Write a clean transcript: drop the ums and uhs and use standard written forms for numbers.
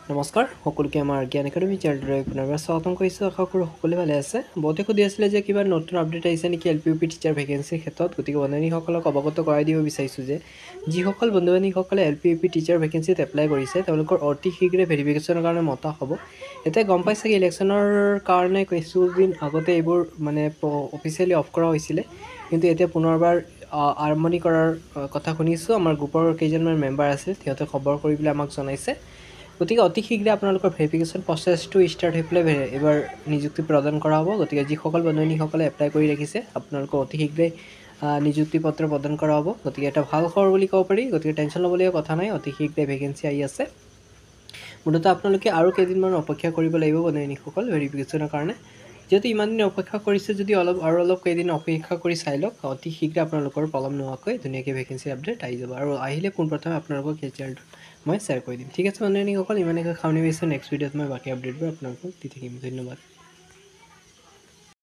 নমস্কাৰ সকলোকে আমাৰ জ্ঞান একাডেমি চেনেললৈ পুনৰবাৰ স্বাগতম কৰিছোঁ। আশা কৰোঁ সকলোৱে ভালে আছে। বহুতে সুধি আছিলে যে কিবা নতুন আপডেট আহিছে নেকি LPUP টিচাৰ ভেকেঞ্চিৰ ক্ষেত্ৰত। গতিকে বন্ধুবান্ধৱীসকলক অৱগত কৰাই দিব বিচাৰিছোঁ যে যিসকল বন্ধুবান্ধৱীসকলে LPUP টিচাৰ ভেকেঞ্চিত এপ্লাই কৰিছে তেওঁলোকৰ অতি শীঘ্ৰে ভেৰিফিকেশ্যনৰ কাৰণে মতা হ'ব। এতিয়া গম পাইছে কি ইলেকশ্যনৰ কাৰণে কিছুদিন আগতে এইবোৰ অফিচিয়েলি অফ কৰা হৈছিলে, কিন্তু এতিয়া পুনৰবাৰ আৰম্ভণি কৰাৰ কথা শুনিছোঁ। আমাৰ গ্ৰুপৰ কেইজনমান মেম্বাৰ আছিল, সিহঁতে খবৰ কৰি পেলাই আমাক জনাইছে। গতিকে অতি শীঘ্ৰে আপোনালোকৰ ভেৰিফিকেশ্যন প্ৰচেছটো ষ্টাৰ্ট হৈ পেলাই এইবাৰ নিযুক্তি প্ৰদান কৰা হ'ব। গতিকে যিসকল বন্ধুসকলে এপ্লাই কৰি ৰাখিছে আপোনালোকক অতি শীঘ্ৰে নিযুক্তি পত্ৰ প্ৰদান কৰা হ'ব। গতিকে এটা ভাল খবৰ বুলি ক'ব পাৰি। গতিকে টেনশ্যন ল'বলগীয়া কথা নাই, অতি শীঘ্ৰে ভেকেঞ্চি আহি আছে। মুঠতে আপোনালোকে আৰু কেইদিনমান অপেক্ষা কৰিব লাগিব বন্ধুসকল ভেৰিফিকেশ্যনৰ কাৰণে। যিহেতু ইমান দিন অপেক্ষা কৰিছে, যদি অলপ কেইদিন অপেক্ষা কৰি চাই লওক, অতি শীঘ্ৰে আপোনালোকৰ পলম নোহোৱাকৈ ধুনীয়াকৈ ভেকেঞ্চি আপডেট আহি যাব। আৰু আহিলে পোনপ্ৰথমে আপোনালোকক এই চেনেলটোত মই শ্বেয়াৰ কৰি দিম। ঠিক আছে বন্ধুসকল, ইমানেকৈ খামনি পাইছোঁ। নেক্সট ভিডিঅ'ত মই বাকী আপডেটবোৰ আপোনালোকক দি থাকিম। ধন্যবাদ।